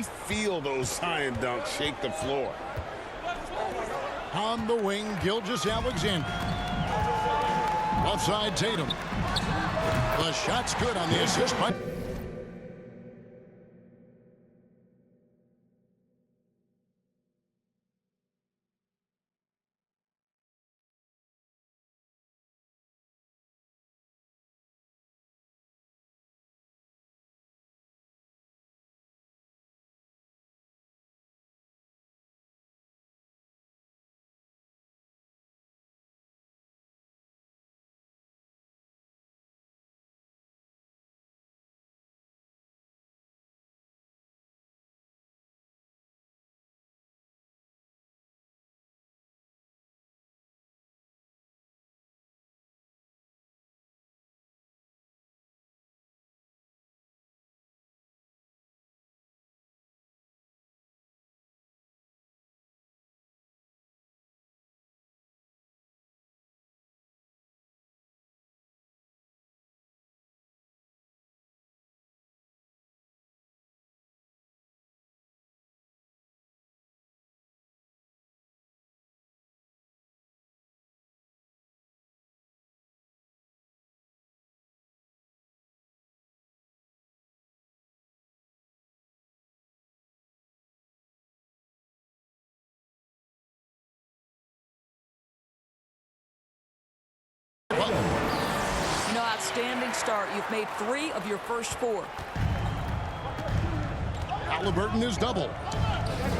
we feel those science dunks shake the floor. On the wing, Gilgeous-Alexander. Left side, Tatum. The shot's good on the assist by... Outstanding start. You've made 3 of your first 4. Halliburton is double.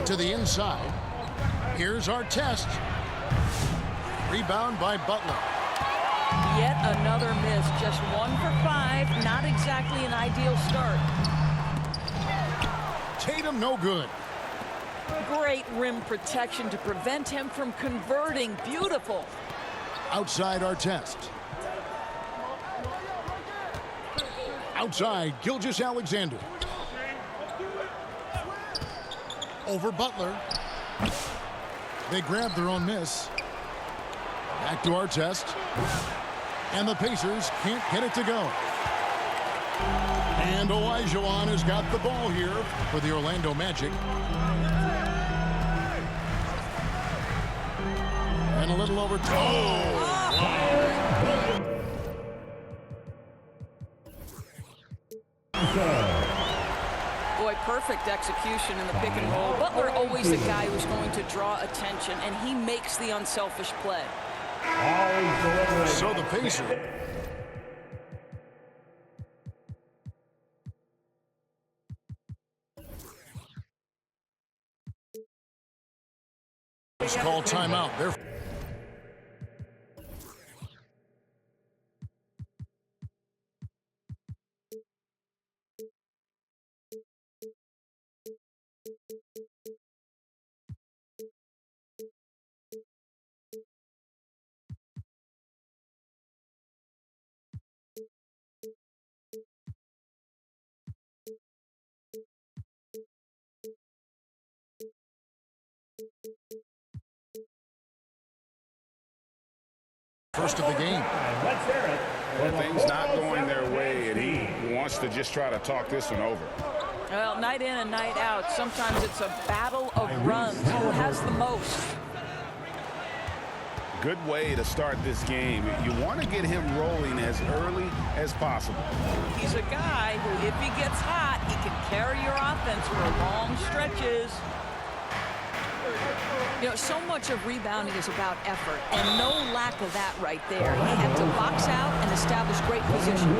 To the inside. Here's Artest. Rebound by Butler. Yet another miss. Just 1 for 5. Not exactly an ideal start. Tatum no good. Great rim protection to prevent him from converting. Beautiful. Outside Artest. Outside, Gilgeous-Alexander. Over Butler. They grab their own miss. Back to Artest. And the Pacers can't get it to go. And Olajuwon has got the ball here for the Orlando Magic. And a little over. Boy, perfect execution in the pick and roll. Butler always the guy who's going to draw attention, and he makes the unselfish play. So the Pacers. Call timeout. They're first of the game. Well, things not going their way, and he wants to just try to talk this one over. Well, night in and night out, sometimes it's a battle of runs. Who has the most? Good way to start this game. You want to get him rolling as early as possible. He's a guy who, if he gets hot, he can carry your offense for long stretches. You know, so much of rebounding is about effort, and no lack of that right there. He had to box out and establish great position.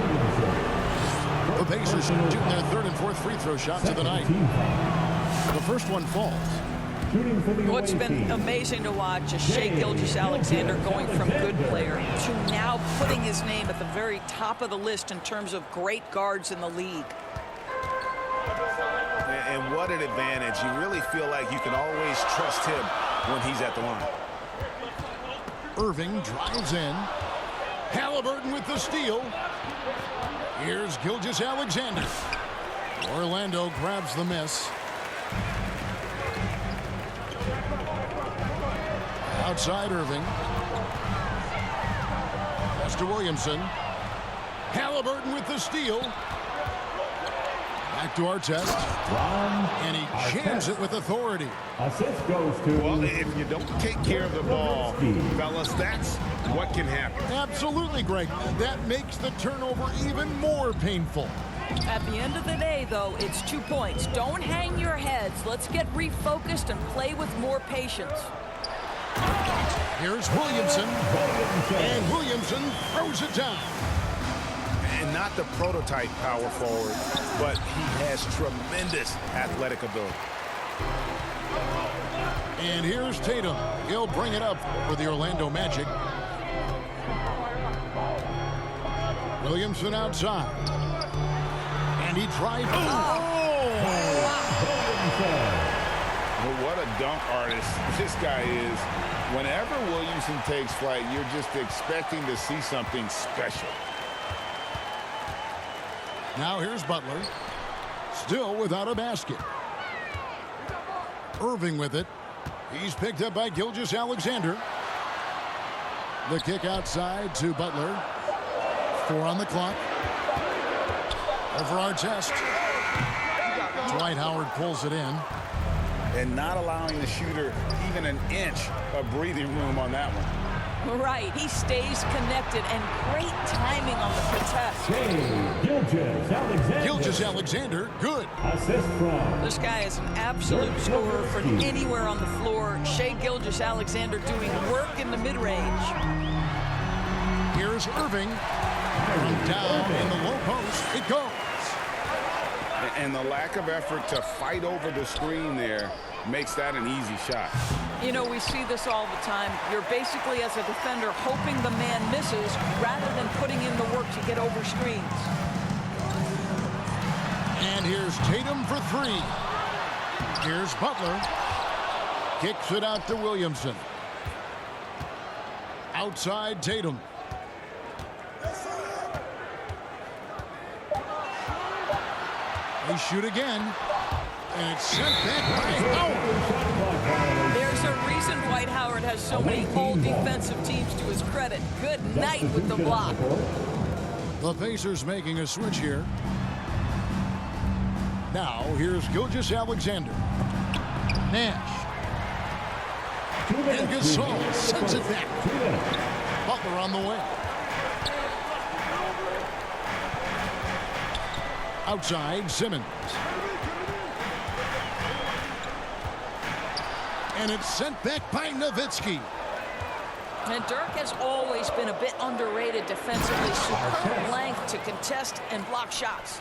The Pacers shooting their 3rd and 4th free throw shots of the night. The first one falls. What's been amazing to watch is Shai Gilgeous-Alexander going from good player to now putting his name at the very top of the list in terms of great guards in the league. And what an advantage. You really feel like you can always trust him when he's at the line. Irving drives in. Halliburton with the steal. Here's Gilgeous-Alexander. Orlando grabs the miss. Outside Irving. Pass to Williamson. Halliburton with the steal. Back to Artest. And he jams it with authority. Assist goes to... Well, if you don't take care of the ball, fellas, that's what can happen. Absolutely, Greg. That makes the turnover even more painful. At the end of the day, though, it's 2 points. Don't hang your heads. Let's get refocused and play with more patience. Here's Williamson. And Williamson throws it down. And not the prototype power forward, but he has tremendous athletic ability. And here's Tatum. He'll bring it up for the Orlando Magic. Williamson outside. And he drives. Well, what a dunk artist this guy is. Whenever Williamson takes flight, you're just expecting to see something special. Now here's Butler. Still without a basket. Irving with it. He's picked up by Gilgeous-Alexander. The kick outside to Butler. 4 on the clock. Over Artest. Dwight Howard pulls it in. And not allowing the shooter even an inch of breathing room on that one. Right, he stays connected, and great timing on the protest. Gilgeous-Alexander. Gilgeous-Alexander, good. Assist from... This guy is an absolute scorer from anywhere on the floor. Shai Gilgeous-Alexander doing work in the mid-range. Here's Irving. From down in the low post, it goes. And the lack of effort to fight over the screen there makes that an easy shot. You know, we see this all the time. You're basically, as a defender, hoping the man misses rather than putting in the work to get over screens. And here's Tatum for 3. Here's Butler. Kicks it out to Williamson. Outside Tatum. They shoot again. And it's sent back by Howard. There's a reason Dwight Howard has so many old defensive teams to his credit. Good night with the block. The Pacers making a switch here. Now, here's Gilgeous-Alexander. Nash. And Gasol sends it back. Butler on the way. Outside, Simmons. And it's sent back by Nowitzki. And Dirk has always been a bit underrated defensively. Superb length to contest and block shots.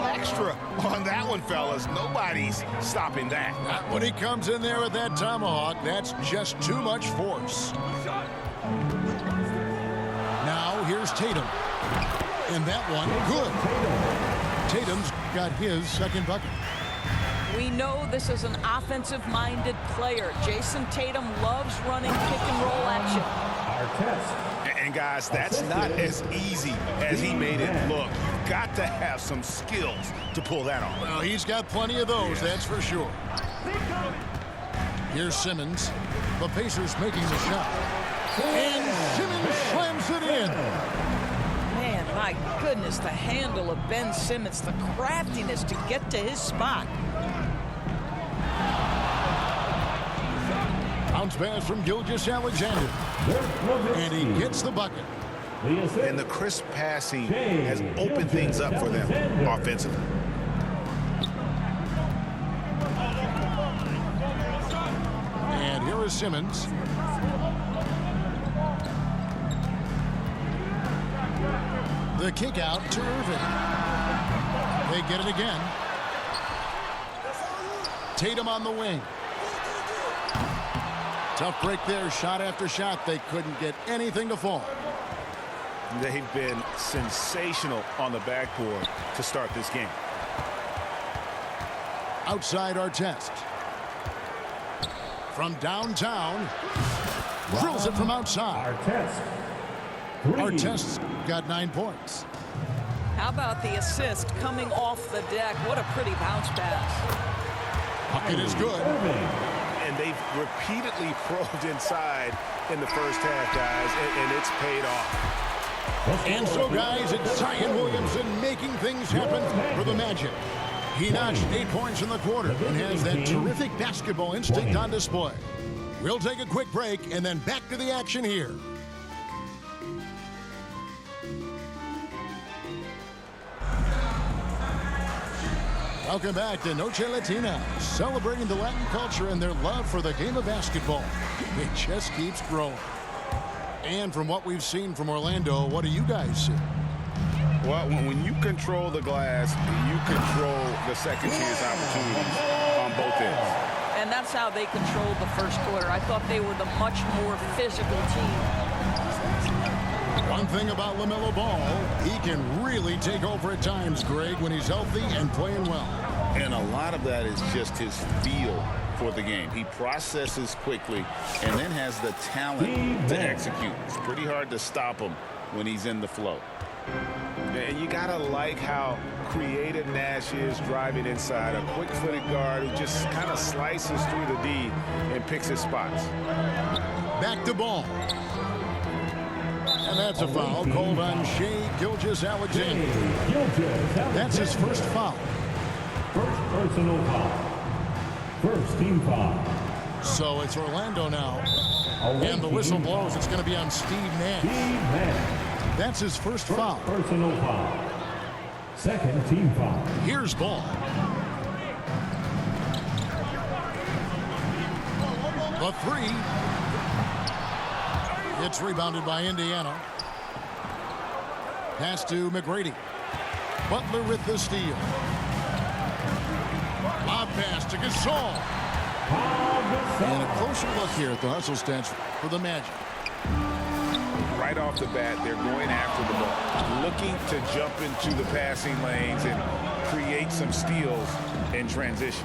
Extra on that one, fellas. Nobody's stopping that. Not when he comes in there with that tomahawk. That's just too much force. Now here's Tatum. And that one, good. Tatum's got his second bucket. We know this is an offensive-minded player. Jason Tatum loves running pick-and-roll action. And guys, that's not as easy as he made it look. You've got to have some skills to pull that off. Well, he's got plenty of those, that's for sure. Here's Simmons. The Pacers making the shot. And Simmons slams it in. Man, my goodness, the handle of Ben Simmons, the craftiness to get to his spot. Bounce pass from Gilgeous-Alexander. And he gets the bucket. And the crisp passing has opened things up for them offensively. And here is Simmons. The kick out to Irving. They get it again. Tatum on the wing. Tough break there, shot after shot. They couldn't get anything to fall. They've been sensational on the backboard to start this game. Outside Artest. From downtown. Drills it from outside. Artest's got 9 points. How about the assist coming off the deck? What a pretty bounce pass. Bucket is good. And they've repeatedly probed inside in the first half, guys, and it's paid off. And so, guys, it's Zion Williamson making things happen for the Magic. He notched 8 points in the quarter and has that terrific basketball instinct on display. We'll take a quick break and then back to the action here. Welcome back to Noche Latina, celebrating the Latin culture and their love for the game of basketball. It just keeps growing. And from what we've seen from Orlando, what do you guys see? Well, when you control the glass, you control the second chance opportunities on both ends. And that's how they controlled the first quarter. I thought they were the much more physical team. One thing about LaMelo Ball, he can really take over at times, Greg, when he's healthy and playing well. And a lot of that is just his feel for the game. He processes quickly and then has the talent to execute. It's pretty hard to stop him when he's in the flow. And you gotta like how creative Nash is driving inside. A quick-footed guard who just kind of slices through the D and picks his spots. Back to Ball. And that's a foul called on Shai Gilgeous-Alexander. That's his first foul. First personal foul. First team foul. So it's Orlando now. And the whistle blows. It's going to be on Steve Nash. Steve Nash. That's his first foul. Personal foul. Second team foul. Here's Ball. The three. It's rebounded by Indiana. Pass to McGrady. Butler with the steal. Lob pass to Gasol. And a closer look here at the hustle stats for the Magic. Right off the bat, they're going after the ball, looking to jump into the passing lanes and create some steals in transition.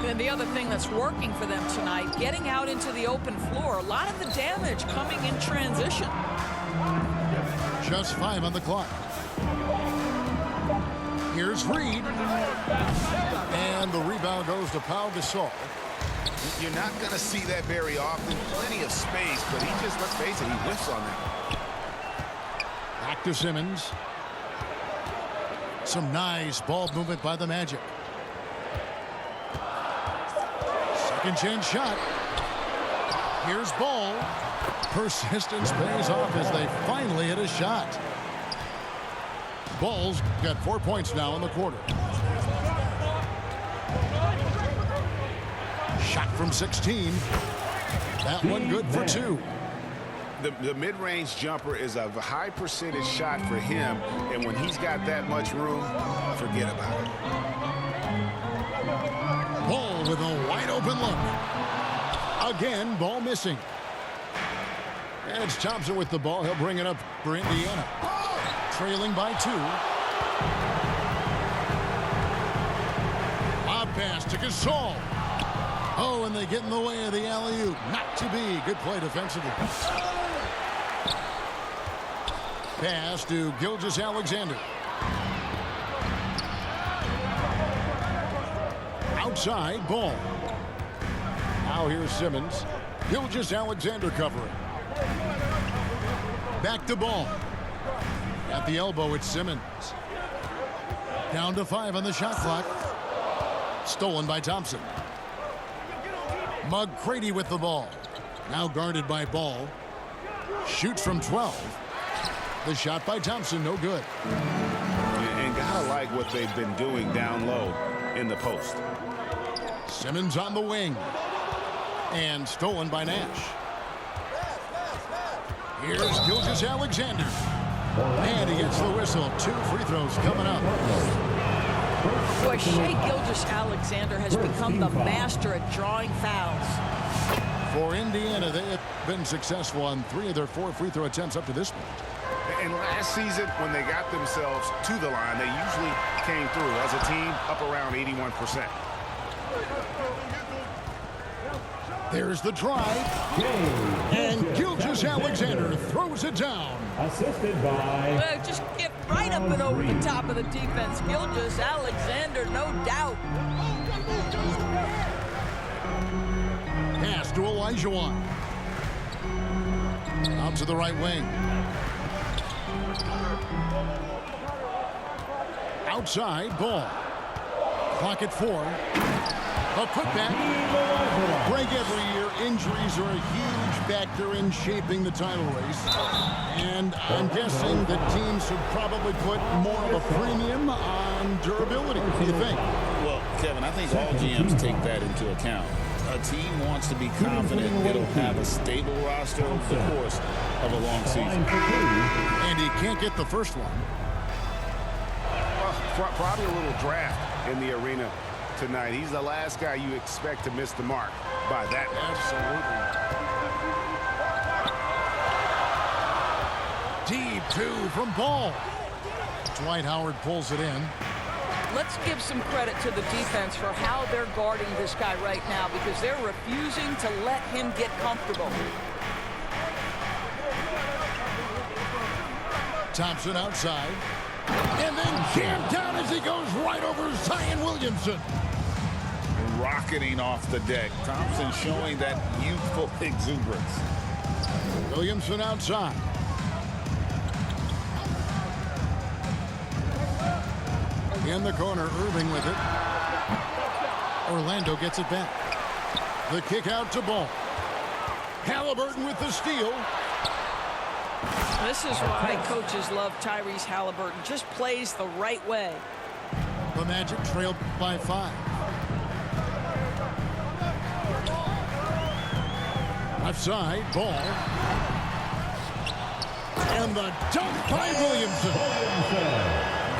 And the other thing that's working for them tonight, getting out into the open floor. A lot of the damage coming in transition. Just 5 on the clock. Here's Reed. And the rebound goes to Pau Gasol. You're not going to see that very often. Plenty of space, but he just, let's face it, he whiffs on that. Back to Simmons. Some nice ball movement by the Magic. Second chance shot. Here's Ball. Persistence pays off as they finally hit a shot. Ball's got 4 points now in the quarter. Shot from 16. That one good for 2. The mid-range jumper is a high percentage shot for him, and when he's got that much room, forget about it. Ball with a wide open look. Again, Ball missing. And it's Thompson with the ball. He'll bring it up for Indiana. Trailing by 2. Lob pass to Gasol. Oh, and they get in the way of the alley-oop. Not to be. Good play defensively. Pass to Gilgeous-Alexander. Outside, Ball. Now here's Simmons. Gilgeous-Alexander covering. Back to Ball. At the elbow, it's Simmons. Down to 5 on the shot clock. Stolen by Thompson. McGrady with the ball. Now guarded by Ball. Shoots from 12. The shot by Thompson, no good. And gotta like what they've been doing down low in the post. Simmons on the wing. And stolen by Nash. Here's Gilgeous-Alexander. And he gets the whistle. 2 free throws coming up. Boy, Shai Gilgeous-Alexander has become the master at drawing fouls. For Indiana, they have been successful on 3 of their 4 free throw attempts up to this point. And last season, when they got themselves to the line, they usually came through as a team up around 81%. There's the drive. And Gilgeous-Alexander throws it down. Assisted by... Well, just get right up and over the top of the defense. Gilgeous-Alexander, no doubt. Pass to Olajuwon. Out to the right wing. Outside ball. Clock at 4. A putback. Greg, every year injuries are a huge factor in shaping the title race. And I'm guessing that teams should probably put more of a premium on durability. What do you think? Well, Kevin, I think all GMs take that into account. A team wants to be confident it'll have a stable roster over the course of a long season. And he can't get the first one. Probably a little draft in the arena tonight. He's the last guy you expect to miss the mark by that much. Absolutely. Deep 2 from Ball. Dwight Howard pulls it in. Let's give some credit to the defense for how they're guarding this guy right now, because they're refusing to let him get comfortable. Thompson outside. And then jammed down as he goes right over Zion Williamson. Rocketing off the deck. Thompson showing that youthful exuberance. Williamson outside. In the corner, Irving with it. Orlando gets it back. The kick out to Ball. Halliburton with the steal. This is why coaches love Tyrese Halliburton. Just plays the right way. The Magic trailed by 5. Left side, Ball. And the dunk by Williamson.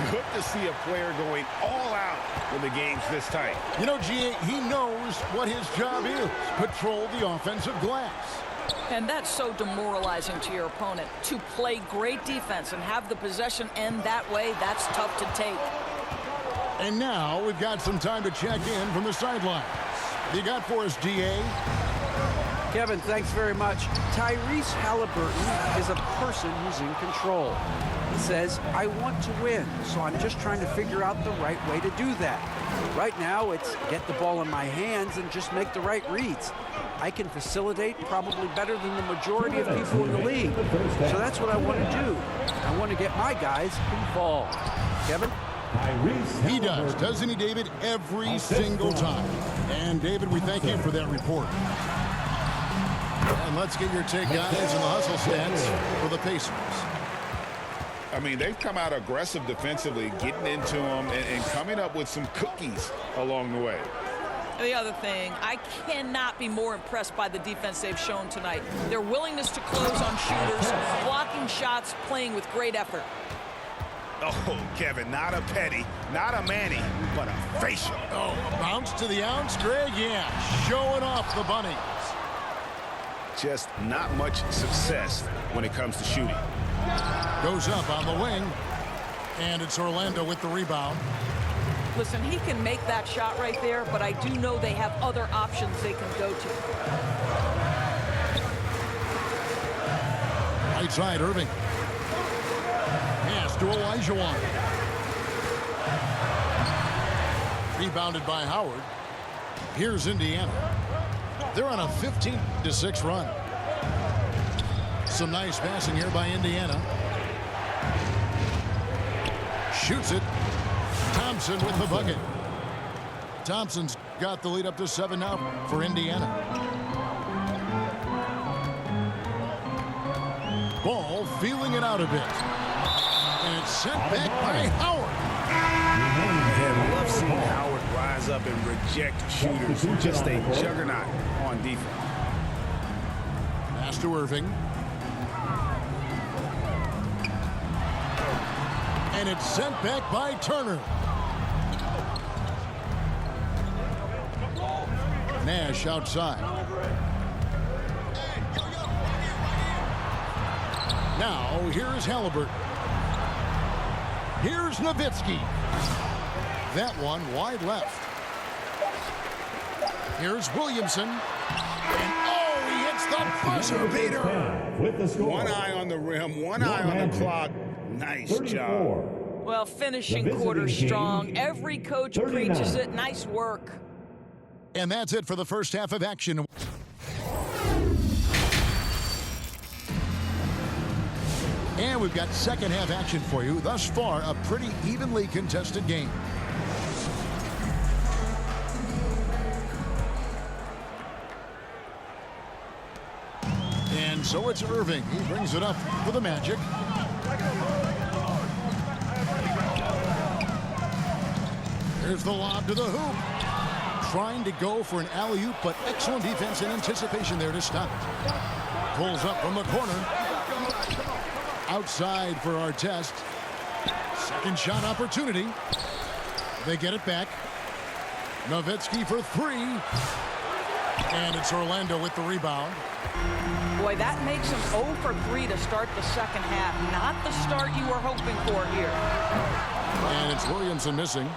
Good to see a player going all out when the game's this tight. You know, G.A., he knows what his job is. Patrol the offensive glass. And that's so demoralizing to your opponent. To play great defense and have the possession end that way, that's tough to take. And now we've got some time to check in from the sidelines. What you got for us, D.A.? Kevin, thanks very much. Tyrese Halliburton is a person who's in control. He says, I want to win, so I'm just trying to figure out the right way to do that. Right now, it's get the ball in my hands and just make the right reads. I can facilitate probably better than the majority of people in the league. So that's what I want to do. I want to get my guys involved. Kevin? He does, doesn't he, David? Every single time. And, David, we thank you for that report. And let's get your take, guys, in the hustle stats for the Pacers. I mean, they've come out aggressive defensively, getting into them and coming up with some cookies along the way. The other thing, I cannot be more impressed by the defense they've shown tonight. Their willingness to close on shooters, blocking shots, playing with great effort. Oh, Kevin, not a petty, not a Manny, but a facial. Oh, a bounce to the ounce, Greg? Yeah, showing off the bunnies. Just not much success when it comes to shooting. Goes up on the wing. And it's Orlando with the rebound. Listen, he can make that shot right there, but I do know they have other options they can go to. Right side, Irving. Pass to Olajuwon. Rebounded by Howard. Here's Indiana. They're on a 15-6 run. Some nice passing here by Indiana. Shoots it. Thompson with the bucket. Thompson's got the lead up to 7 now for Indiana. Ball feeling it out a bit. And it's sent back by Howard. I love seeing Howard rise up and reject shooters. Just a juggernaut on defense. Pass to Irving. And it's sent back by Turner. Nash outside. Now, here's Halliburton. Here's Nowitzki. That one wide left. Here's Williamson. And oh, he hits the buzzer beater. With the score. One eye on the rim, one eye on the clock. Nice job. Well, finishing quarter strong. Every coach preaches it. Nice work. And that's it for the first half of action. And we've got second half action for you. Thus far, a pretty evenly contested game. And so it's Irving. He brings it up for the Magic. Here's the lob to the hoop. Trying to go for an alley-oop, but excellent defense and anticipation there to stop it. Pulls up from the corner. Outside for Artest. Second shot opportunity. They get it back. Nowitzki for three. And it's Orlando with the rebound. Boy, that makes him 0 for 3 to start the second half. Not the start you were hoping for here. And it's Williamson missing.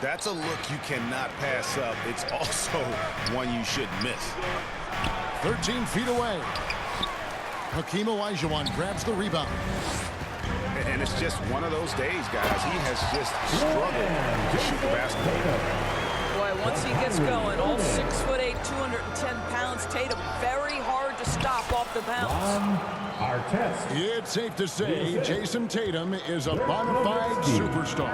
That's a look you cannot pass up. It's also one you shouldn't miss. 13 feet away. Hakeem Olajuwon grabs the rebound. And it's just one of those days, guys. He has just struggled to shoot the basketball. Boy, once he gets going, all 6'8", 210 pounds, Tatum very hard to stop off the bounce. Artest. It's safe to say Jason Tatum is a bona fide superstar.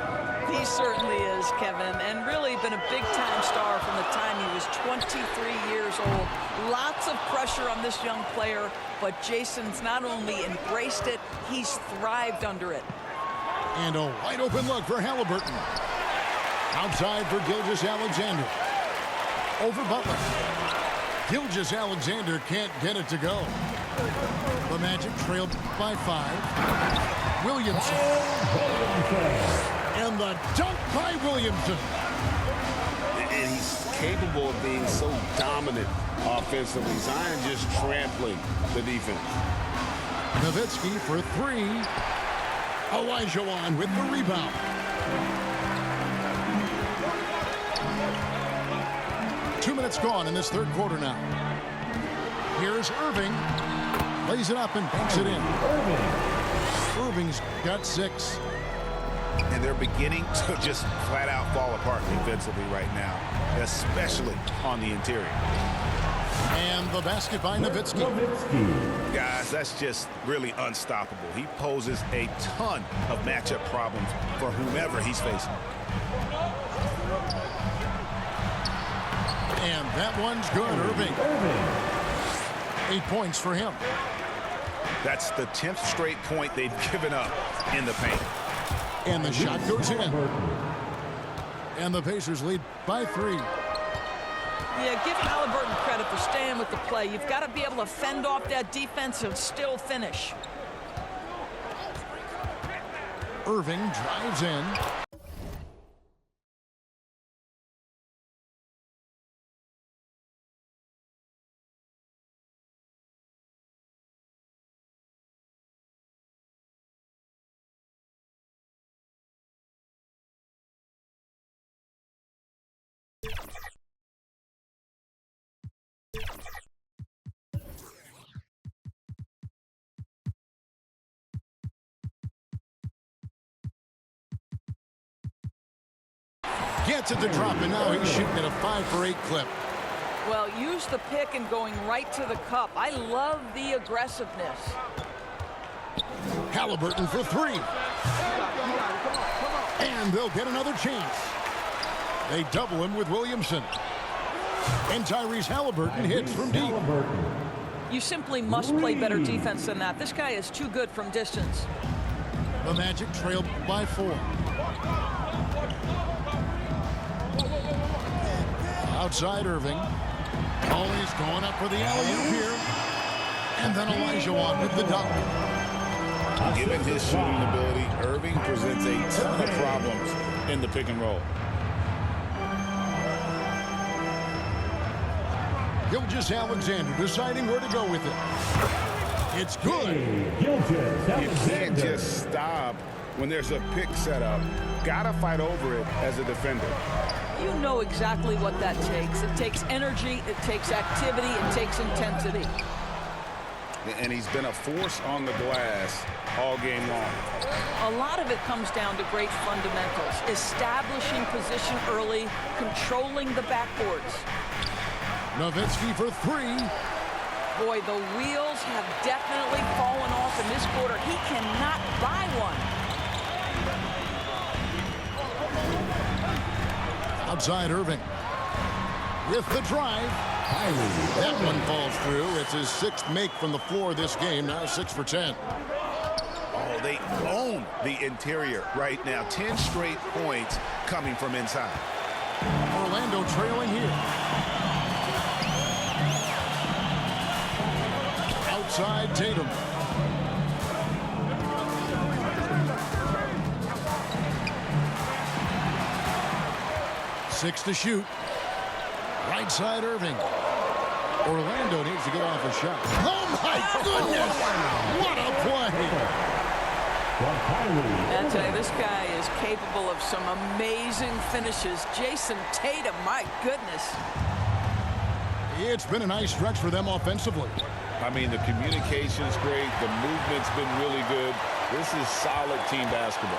He certainly is, Kevin, and really been a big-time star from the time he was 23 years old. Lots of pressure on this young player, but Jason's not only embraced it, he's thrived under it. And a wide-open look for Halliburton. Outside for Gilgeous-Alexander. Over Butler. Gilgeous-Alexander can't get it to go. The Magic trailed by 5. Williamson. And the dunk by Williamson. And he's capable of being so dominant offensively. Zion just trampling the defense. Nowitzki for 3. Olajuwon with the rebound. Two minutes gone in this third quarter now. Here's Irving. Lays it up and banks it in. Irving's got 6. And they're beginning to just flat out fall apart defensively right now, especially on the interior. And the basket by Nowitzki. Guys, that's just really unstoppable. He poses a ton of matchup problems for whomever he's facing. And that one's good, Irving. 8 points for him. That's the 10th straight point they've given up in the paint. And the shot goes in. And the Pacers lead by 3. Yeah, give Halliburton credit for staying with the play. You've got to be able to fend off that defense and still finish. Irving drives in. Gets it to drop, and now he's shooting at a 5 for 8 clip. Well, use the pick and going right to the cup. I love the aggressiveness. Halliburton for 3. And they'll get another chance. They double him with Williamson. And Tyrese Halliburton hits from deep. You simply must play better defense than that. This guy is too good from distance. The Magic trailed by 4. Outside Irving. Always going up for the alley-oop here. And then Olajuwon with the dunk. Given his shooting ability, Irving presents a ton of problems in the pick and roll. Gilgeous-Alexander deciding where to go with it. It's good. You can't just stop when there's a pick set up. Gotta fight over it as a defender. You know exactly what that takes. It takes energy, it takes activity, it takes intensity. And he's been a force on the glass all game long. A lot of it comes down to great fundamentals. Establishing position early, controlling the backboards. Nowitzki for 3. Boy, the wheels have definitely fallen off in this quarter. He cannot buy one. Outside Irving with the drive. That one falls through. It's his 6th make from the floor this game. Now 6 for 10. Oh, they own the interior right now. 10 straight points coming from inside. Orlando trailing here. Outside Tatum. Six to shoot. Right side Irving. Orlando needs to get off a shot. Oh my goodness! What a play! I tell you, this guy is capable of some amazing finishes. Jason Tatum, my goodness. It's been a nice stretch for them offensively. I mean, the communication's great. The movement's been really good. This is solid team basketball.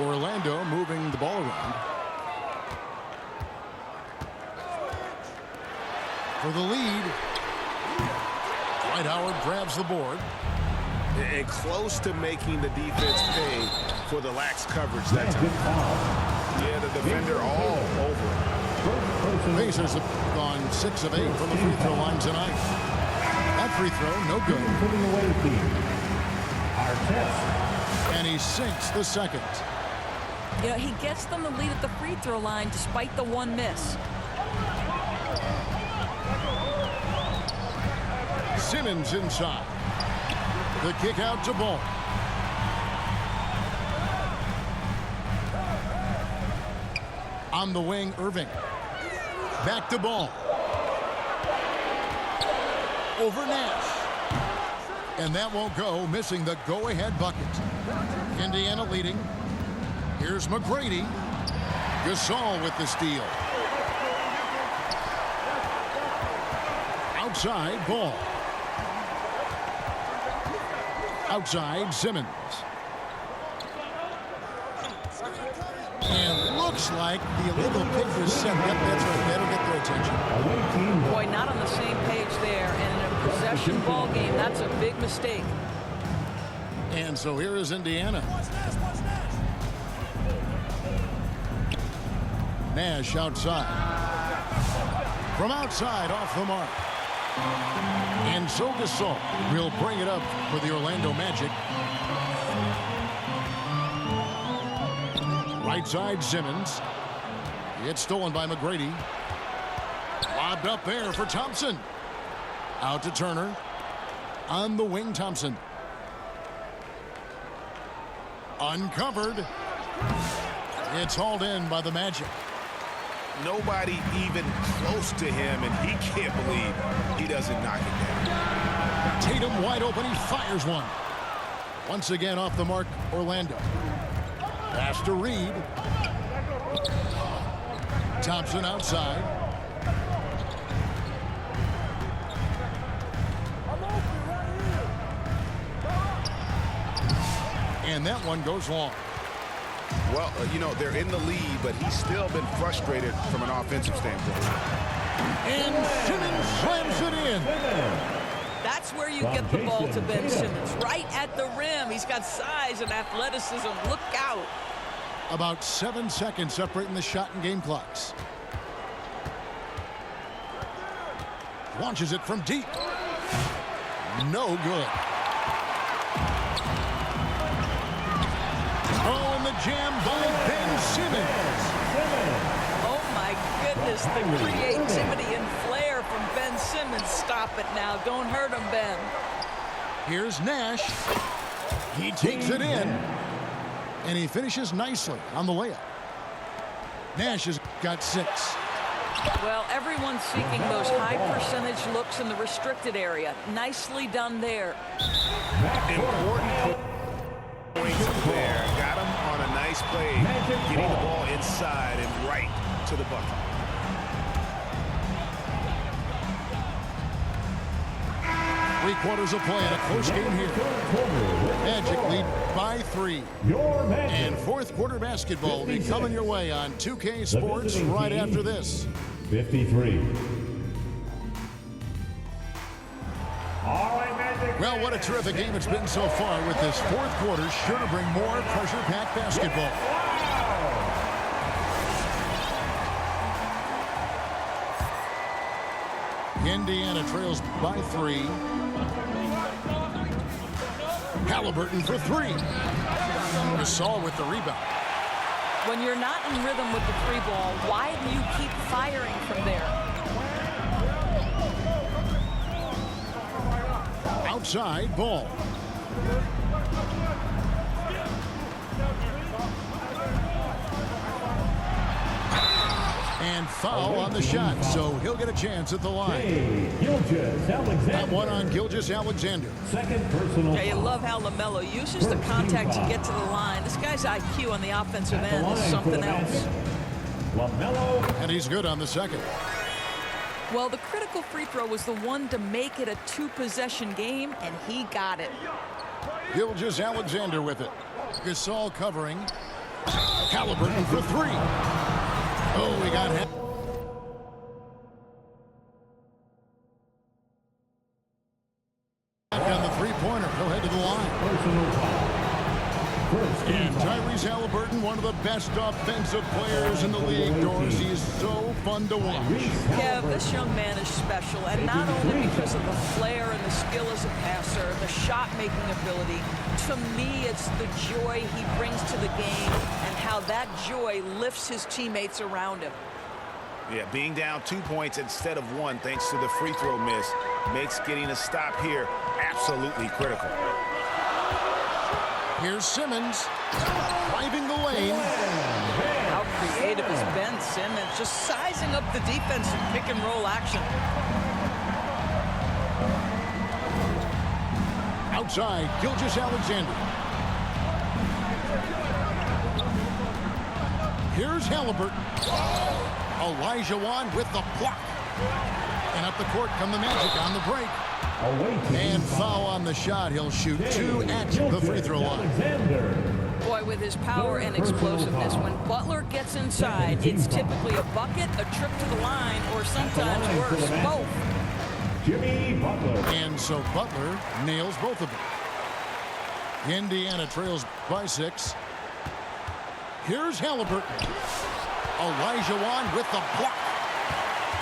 Orlando moving the ball around. For the lead. Dwight Howard grabs the board. And close to making the defense pay for the lax coverage that time. Yeah, the defender all over it. Pacers have gone 6 of 8 from the free throw line tonight. That free throw, no good. And he sinks the second. You know, he gets them the lead at the free throw line despite the one miss. Simmons inside. The kick out to Ball. On the wing, Irving. Back to Ball. Over Nash. And that won't go, missing the go-ahead bucket. Indiana leading. Here's McGrady. Gasol with the steal. Outside, Ball. Outside, Simmons. And looks like the illegal kick was set up. That's right. That'll get their attention. Boy, not on the same page there. And in a possession ball game, that's a big mistake. And so here is Indiana. Nash outside. From outside, off the mark. And so Gasol will bring it up for the Orlando Magic. Right side, Simmons. It's stolen by McGrady. Lobbed up there for Thompson. Out to Turner. On the wing, Thompson. Uncovered. It's hauled in by the Magic. Nobody even close to him, and he can't believe he doesn't knock it down. Tatum wide open. He fires one. Once again off the mark, Orlando. Pass to Reed. Thompson outside. And that one goes long. Well, you know, they're in the lead, but he's still been frustrated from an offensive standpoint. And Simmons slams it in. That's where you get the ball to Ben Simmons. Right at the rim. He's got size and athleticism. Look out. About 7 seconds separating the shot and game clocks. Launches it from deep. No good. Oh, and the jam by Ben Simmons. Oh, my goodness. The creativity and flair from Ben Simmons. Stop it now. Don't hurt him, Ben. Here's Nash. He takes it in. And he finishes nicely on the layup. Nash has got 6. Well, everyone's seeking those high percentage looks in the restricted area. Nicely done there. Important points there. Got him on a nice play, getting the ball inside and right to the bucket. Three-quarters of play in a close game here. Magic lead by 3. And fourth quarter basketball will be coming your way on 2K Sports right after this. 53. Well, what a terrific game it's been so far, with this fourth quarter sure to bring more pressure-packed basketball. Indiana trails by 3. Halliburton for 3. Gasol with the rebound. When you're not in rhythm with the three ball, why do you keep firing from there? Outside ball. And foul on the shot, so he'll get a chance at the line. That one on Gilgeous-Alexander. Second personal. Yeah, you love how LaMelo uses the contact to get to the line. This guy's IQ on the offensive end is something else. LaMelo. And he's good on the second. Well, the critical free throw was the one to make it a two-possession game, and he got it. Gilgeous-Alexander with it. Gasol covering. Halliburton for 3. Oh, we got him. On the three-pointer, he'll head to the line. Personal foul. First team And foul. Tyrese Halliburton, one of the best offensive players in the league, Doris. He is so fun to watch. Yeah, this young man is special, and not only because of the flair and the skill as a passer, the shot-making ability. To me, it's the joy he brings to the game and how that joy lifts his teammates around him. Yeah, being down 2 points instead of 1 thanks to the free throw miss makes getting a stop here absolutely critical. Here's Simmons driving the lane. How creative is Ben Simmons, just sizing up the defense in pick-and-roll action. Outside, Gilgeous-Alexander. Here's Halliburton. Elijah Wan with the block. And up the court come the Magic on the break. And foul on the shot. He'll shoot 2 at the free throw line. Boy, with his power and explosiveness, when Butler gets inside, it's typically a bucket, a trip to the line, or sometimes worse, both. Jimmy Butler. And so Butler nails both of them. Indiana trails by 6. Here's Halliburton. Elijah Wan with the block.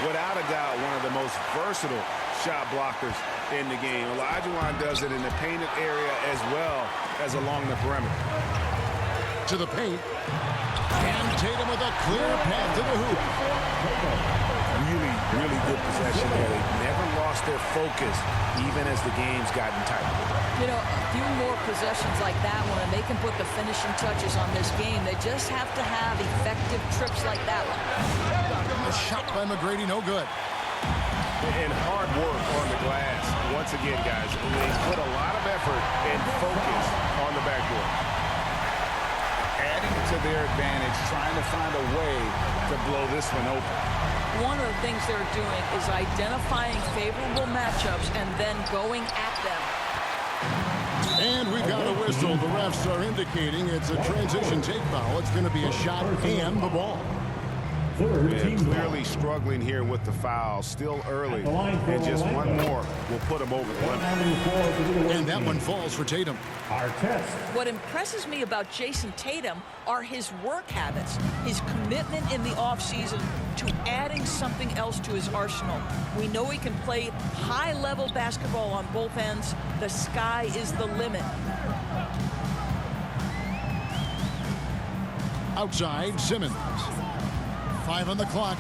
Without a doubt, one of the most versatile shot blockers in the game. Elijah Wan does it in the painted area as well as along the perimeter. To the paint. And Tatum with a clear path to the hoop. Really, really good possession there. They never lost their focus, even as the game's gotten tighter. You know, a few more possessions like that one, and they can put the finishing touches on this game. They just have to have effective trips like that one. A shot by McGrady, no good. And hard work on the glass. Once again, guys, they put a lot of effort and focus on the backboard. Adding to their advantage, trying to find a way to blow this one open. One of the things they're doing is identifying favorable matchups and then going at them. And we've got a whistle. The refs are indicating it's a transition take foul. It's going to be a shot and the ball. Yeah, clearly struggling here with the foul. Still early. And just one more will put him over the limit. And that one falls for Tatum. What impresses me about Jason Tatum are his work habits, his commitment in the offseason to adding something else to his arsenal. We know he can play high-level basketball on both ends. The sky is the limit. Outside, Simmons. 5 on the clock.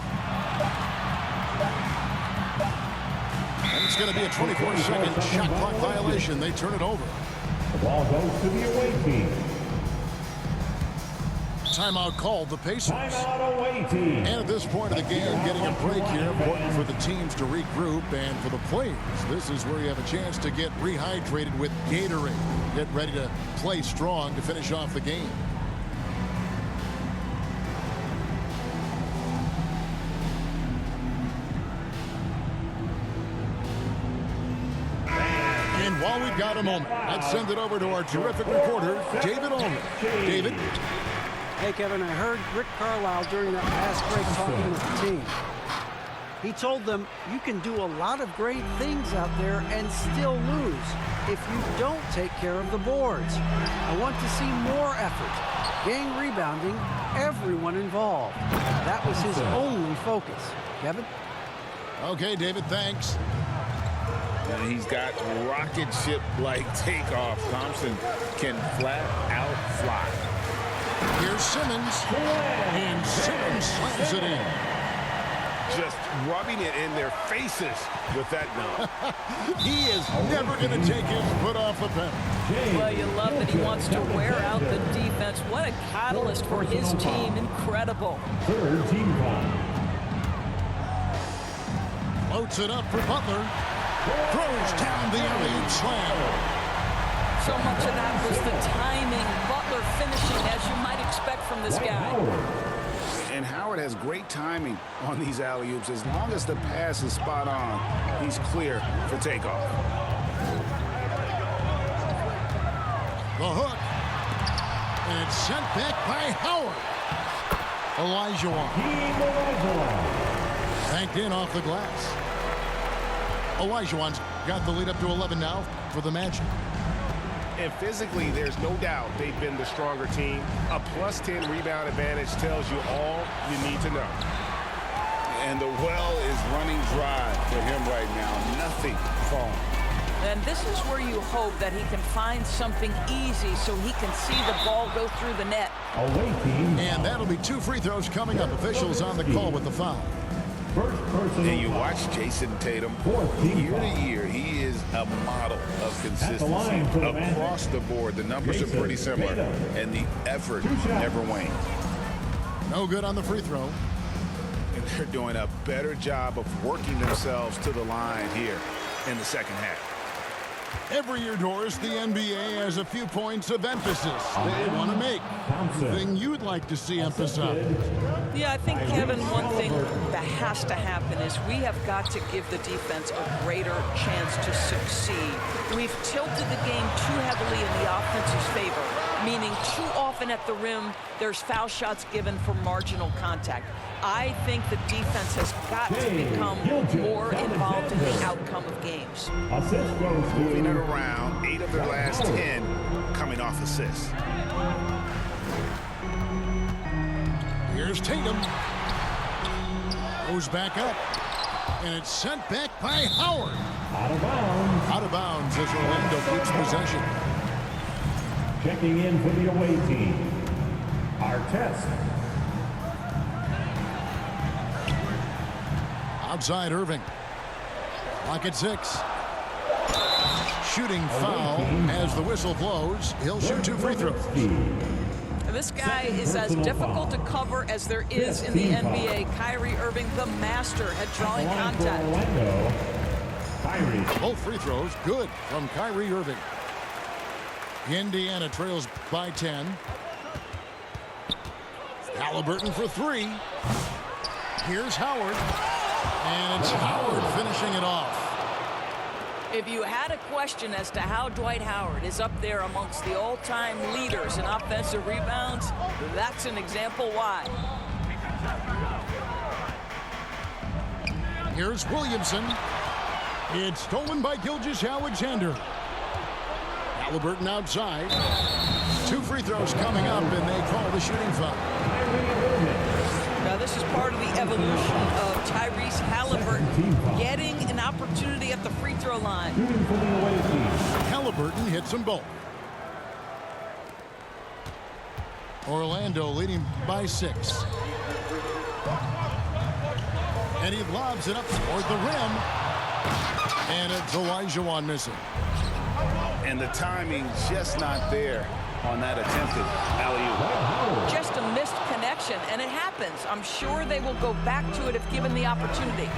And it's going to be a 24-second shot clock violation. They turn it over. The ball goes to the away team. Timeout called, the Pacers. Timeout away team. And at this point of the game, getting a break here, important for the teams to regroup, and for the players, this is where you have a chance to get rehydrated with Gatorade. Get ready to play strong to finish off the game. And while we've got a moment, let's send it over to our terrific reporter, David Allman. David? Hey, Kevin, I heard Rick Carlisle during that last break talking with the team. He told them, you can do a lot of great things out there and still lose if you don't take care of the boards. I want to see more effort, gang rebounding, everyone involved. That was his only focus. Kevin? Okay, David, thanks. And he's got rocket ship-like takeoff. Thompson can flat out fly. Here's Simmons. And Simmons slams it in. Just rubbing it in their faces with that dunk. He is never going to take his foot off the pedal. Well, you love that he wants to wear out the defense. What a catalyst for his team. Incredible. Third team foul. Floats it up for Butler. Throws down the alley-oop slam. So much of that was the timing. Butler finishing, as you might expect from this guy. And Howard has great timing on these alley-oops. As long as the pass is spot on, he's clear for takeoff. The hook. And it's sent back by Howard. Olajuwon. Banked in off the glass. Olajuwon's got the lead up to 11 now for the Magic. And physically, there's no doubt they've been the stronger team. A plus 10 rebound advantage tells you all you need to know. And the well is running dry for him right now. Nothing falling. And this is where you hope that he can find something easy so he can see the ball go through the net. Away team. And that'll be 2 free throws coming up. Officials on the call with the foul. First personal And you foul. watch Jason Tatum, Fourth team year to foul. year, he is a model of consistency line for the Magic. across the board. The numbers are pretty similar, and the effort never wanes. No good on the free throw. And they're doing a better job of working themselves to the line here in the second half. Every year, Doris, the NBA has a few points of emphasis they want to make. Anything you'd like to see emphasized? Yeah, I think, Kevin, one thing that has to happen is we have got to give the defense a greater chance to succeed. We've tilted the game too heavily in the offense's favor, meaning too often at the rim, there's foul shots given for marginal contact. I think the defense has got to become more involved in the outcome of games. Assist goes to Moving it around, 8 of their last 10 coming off assists. Here's Tatum. Goes back up. And it's sent back by Howard. out of bounds. Out of bounds as Orlando keeps possession. Checking in for the away team. Artest. Outside Irving. Clock at 6. Shooting foul as the whistle blows. He'll shoot 2 free throws. This guy is as difficult to cover as there is in the NBA. Kyrie Irving, the master at drawing contact. Orlando. Kyrie. Both free throws good from Kyrie Irving. Indiana trails by 10. Halliburton for 3. Here's Howard. And it's Howard finishing it off. If you had a question as to how Dwight Howard is up there amongst the all-time leaders in offensive rebounds, that's an example why. Here's Williamson. It's stolen by Gilgeous-Alexander. Halliburton outside. 2 free throws coming up, and they call the shooting foul. Now this is part of the evolution of Tyrese Halliburton getting an opportunity at the free throw line. Shooting for the away team. Halliburton hits them both. Orlando leading by 6. And he lobs it up toward the rim. And it's Olajuwon missing. And the timing just not there on that attempted alley-oop. Just a missed connection, and it happens. I'm sure they will go back to it if given the opportunity.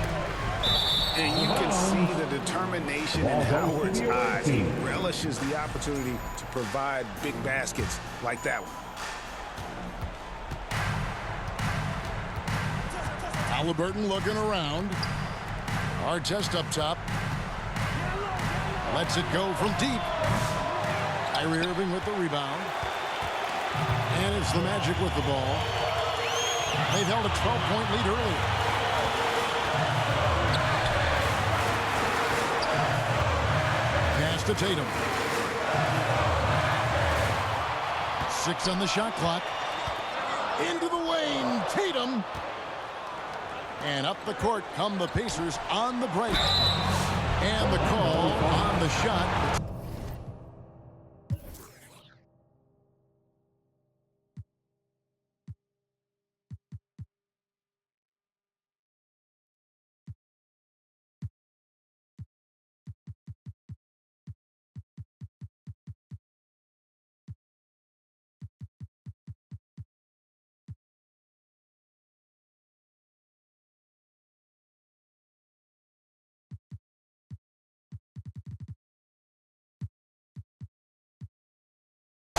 And you can see the determination in Howard's eyes. He relishes the opportunity to provide big baskets like that one. Halliburton looking around. Artest up top. Lets it go from deep. Kyrie Irving with the rebound. And it's the Magic with the ball. They've held a 12-point lead early. Pass to Tatum. 6 on the shot clock. Into the lane. Tatum. And up the court come the Pacers on the break. And the call on the shot.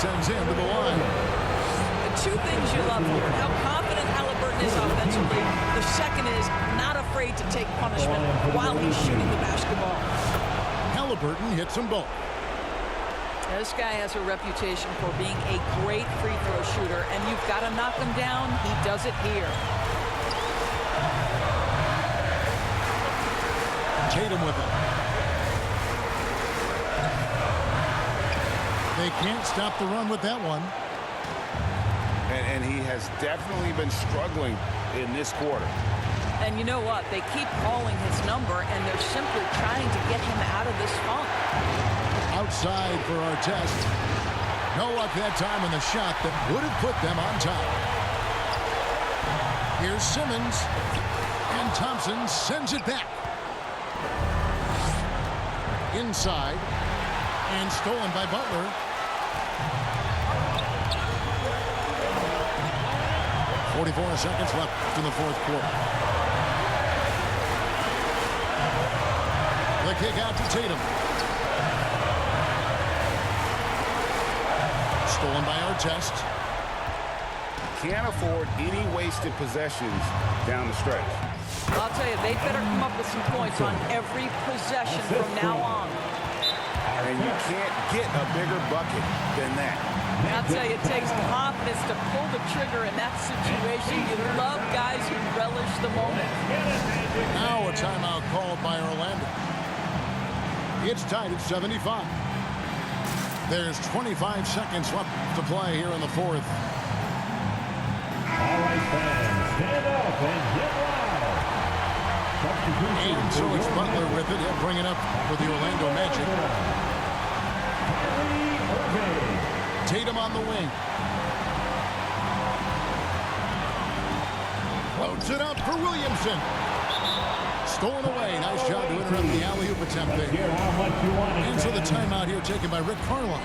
Sends him to the line. The two things you love here, how confident Halliburton is offensively. The second is not afraid to take punishment while he's shooting the basketball. Halliburton hits them both. This guy has a reputation for being a great free throw shooter, and you've got to knock him down. He does it here. Tatum with it. They can't stop the run with that one. And he has definitely been struggling in this quarter. And you know what? They keep calling his number, and they're simply trying to get him out of this funk. Outside for Artest. No luck that time on the shot that would have put them on top. Here's Simmons. And Thompson sends it back. Inside. And stolen by Butler. 44 seconds left in the fourth quarter. The kick out to Tatum. Stolen by Artest. Can't afford any wasted possessions down the stretch. I'll tell you, they better come up with some points on every possession from now on. And you can't get a bigger bucket than that. I'll tell you, it takes confidence to pull the trigger in that situation. You love guys who relish the moment. Now a timeout called by Orlando. It's tied at 75. There's 25 seconds left to play here in the fourth. All right, fans, stand up and get loud. And so it's Butler with it. He'll bring it up for the Orlando Magic. Tatum on the wing. Floats it up for Williamson. Stolen away. Nice job to interrupt the alley-oop attempt there. And so the timeout here taken by Rick Carlisle.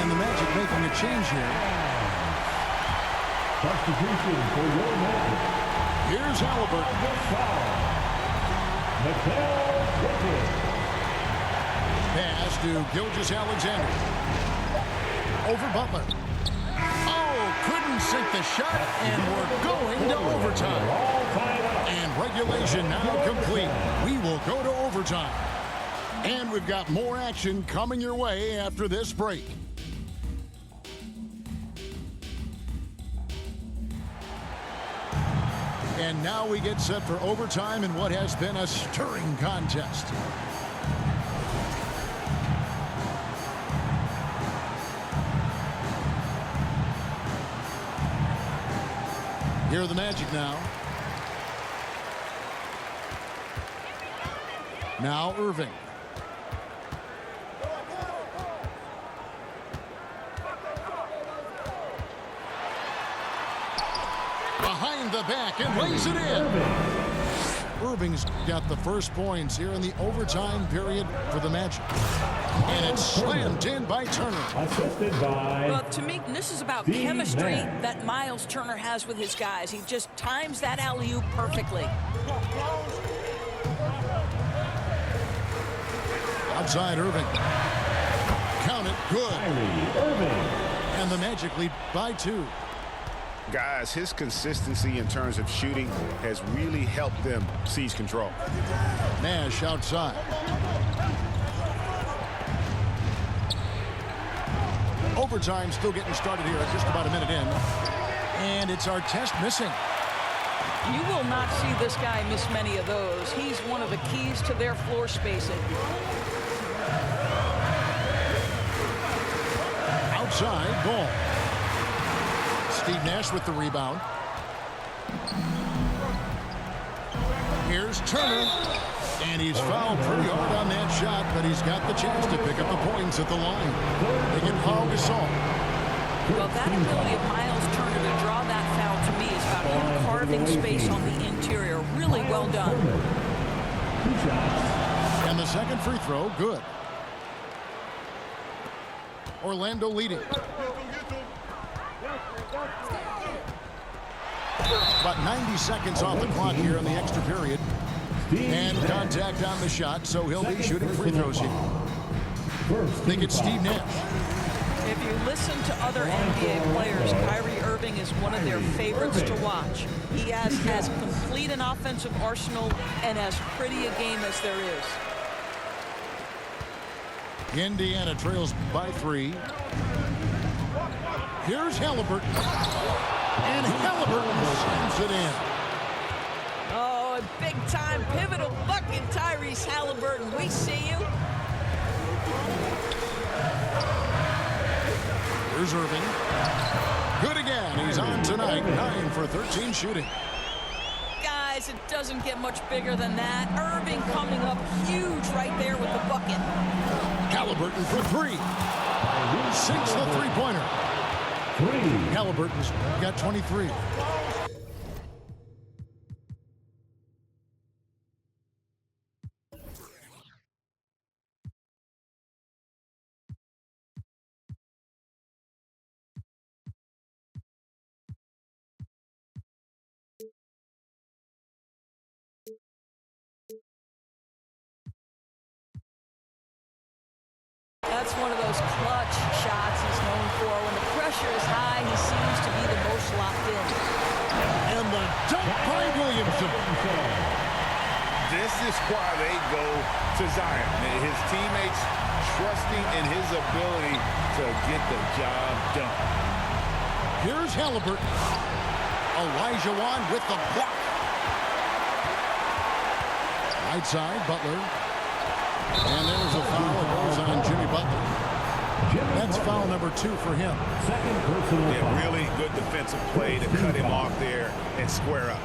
And the Magic making a change here. Substitution for your Magic. Here's Halliburton. Mikal Bridges. Pass to Gilgeous-Alexander. Over Butler. Oh, couldn't sink the shot, and we're going to overtime. And regulation now complete. We will go to overtime. And we've got more action coming your way after this break. And now we get set for overtime in what has been a stirring contest. Here are the Magic now. Now Irving. Behind the back and lays it in. Irving's got the first points here in the overtime period for the Magic. And it's slammed in by Turner. Assisted by... Well, to me, this is about chemistry that Miles Turner has with his guys. He just times that alley-oop perfectly. Outside Irving. Count it. Good. Irving. And the Magic lead by 2. Guys, his consistency in terms of shooting has really helped them seize control. Nash outside. Overtime still getting started here. Just about a minute in. And it's Artest missing. You will not see this guy miss many of those. He's one of the keys to their floor spacing. Outside, ball. Steve Nash with the rebound. Here's Turner. And he's fouled pretty hard on that shot, but he's got the chance to pick up the points at the line. They get Paul Gasol. Well, that ability of Miles Turner to draw that foul to me is about him carving space on the interior. Really well done. And the second free throw, good. Orlando leading. About 90 seconds off the clock here in the extra period. And contact on the shot, so he'll be shooting free throws here. I think it's Steve Nash. If you listen to other NBA players, Kyrie Irving is one of their favorites to watch. He has as complete an offensive arsenal and as pretty a game as there is. Indiana trails by 3. Here's Halliburton. And Halliburton slams it in. Oh, a big-time pivotal bucket, Tyrese Halliburton. We see you. Here's Irving. Good again. He's on tonight. 9 for 13 shooting. Guys, it doesn't get much bigger than that. Irving coming up huge right there with the bucket. Halliburton for 3. Sinks the three-pointer. Halliburton's got 23. That's one of those clutch shots he's known for. When the pressure is high, he seems to be the most locked in. And the dunk by Williamson. This is why they go to Zion. His teammates trusting in his ability to get the job done. Here's Halliburton. Elijah Wan with the block. Right side, Butler. And there's a foul. It goes on Jimmy Butler. That's foul number 2 for him. Yeah, really good defensive play to cut him off there and square up.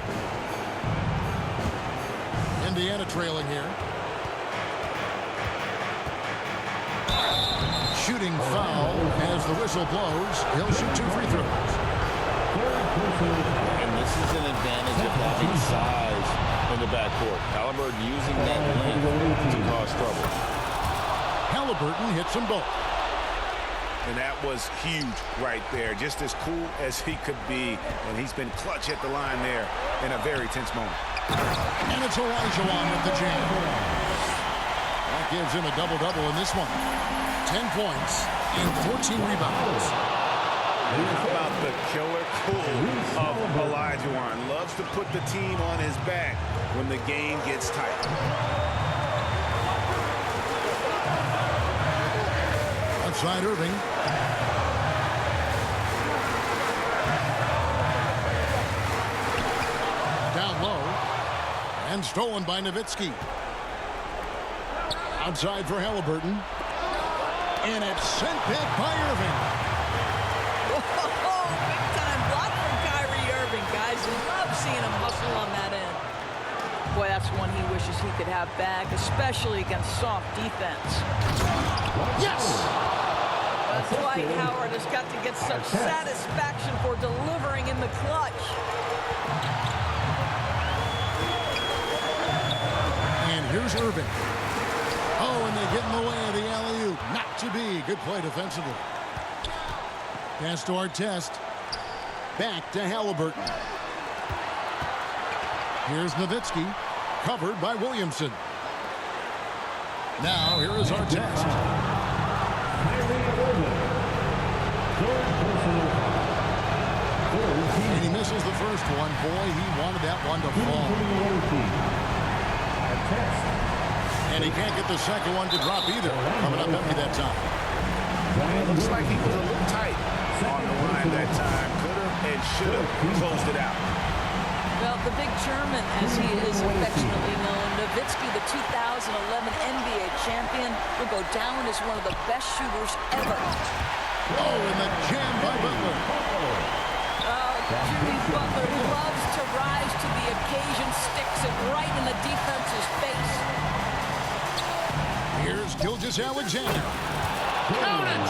Indiana trailing here. Shooting foul as the whistle blows. He'll shoot 2 free throws. And this is an advantage of having size in the backcourt. Halliburton using that length to cause trouble. Halliburton hits them both. And that was huge right there. Just as cool as he could be. And he's been clutch at the line there in a very tense moment. And it's Elijah Wan with the jam. That gives him a double-double in this one. 10 points and 14 rebounds. How about the killer cool of Elijah Wan? Loves to put the team on his back when the game gets tight. Outside Irving. Down low. And stolen by Nowitzki. Outside for Halliburton. And it's sent back by Irving. Whoa, big-time block from Kyrie Irving, guys. Love seeing him hustle on that end. Boy, that's one he wishes he could have back, especially against soft defense. Yes! Dwight Howard has got to get some satisfaction for delivering in the clutch. And here's Irving. Oh, and they get in the way of the alley-oop. Not to be. Good play defensively. Pass to Artest. Back to Halliburton. Here's Nowitzki. Covered by Williamson. Now, here is Artest. And the first one. Boy, he wanted that one to fall. And he can't get the second one to drop either. Coming up empty that time. It looks like he was a little tight on the line that time. Could have and should have closed it out. Well, the big German, as he is affectionately known, Nowitzki, the 2011 NBA champion, will go down as one of the best shooters ever. Oh, and the jam by Butler. Jimmy Butler loves to rise to the occasion, sticks it right in the defense's face. Here's Gilgeous-Alexander. Count it!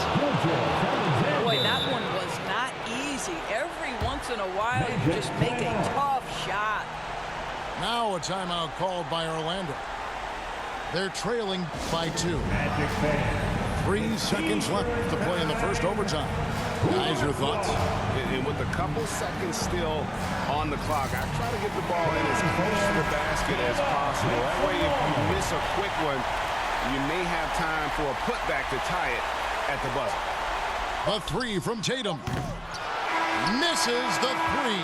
Boy, that one was not easy. Every once in a while, you just make a tough shot. Now a timeout called by Orlando. They're trailing by 2. 3 seconds left to play in the first overtime. Guys, your thoughts? And with a couple seconds still on the clock, I try to get the ball in as close to the basket as possible. That way, if you miss a quick one, you may have time for a putback to tie it at the buzzer. A 3 from Tatum. Misses the 3.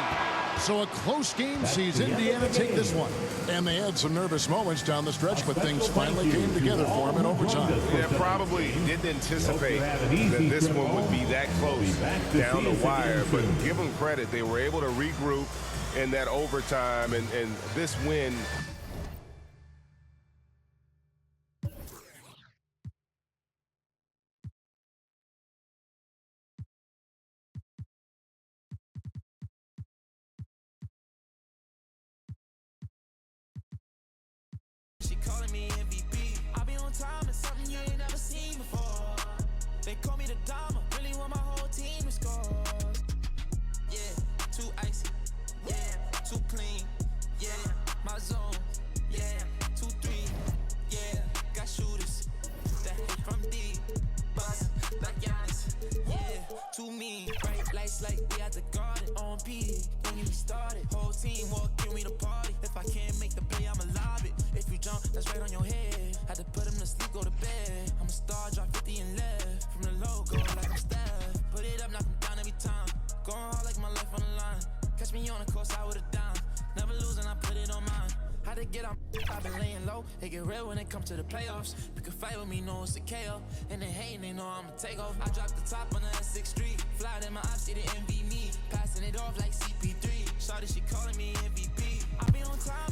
So a close game sees Indiana take this one. And they had some nervous moments down the stretch, but things finally came together for them in overtime. Yeah, probably didn't anticipate that this one would be that close down the wire. But give them credit. They were able to regroup in that overtime, and this win. She calling me MVP. I be on time, it's something you ain't never seen before. They call me the Dama, really want my whole team to score. Yeah, too icy. Yeah, too clean. Yeah, my zone. Yeah, 2-3. Yeah, got shooters that hit from deep. Bust like Giannis. Yeah, too mean. Bright lights like we at the garden. On P, don't get me started. Whole team walking me the party. If I can't make the play, I'ma lob it. If you jump, that's right on your head. Had to put him to sleep, go to bed. I'm a star, drop 50 and left. From the logo, like I'm Steph. Put it up, knock him down every time. Going hard like my life on the line. Catch me on the course, I would've down. Never losing, I put it on mine. Had to get up, I've been laying low. It get real when it comes to the playoffs. You can fight with me, know it's a KO. And they hating, they know I'ma take off. I dropped the top on the S6 Street. Fly in my ops, see the envy me. Passing it off like CP3. Shawty, she calling me MVP. I be on time.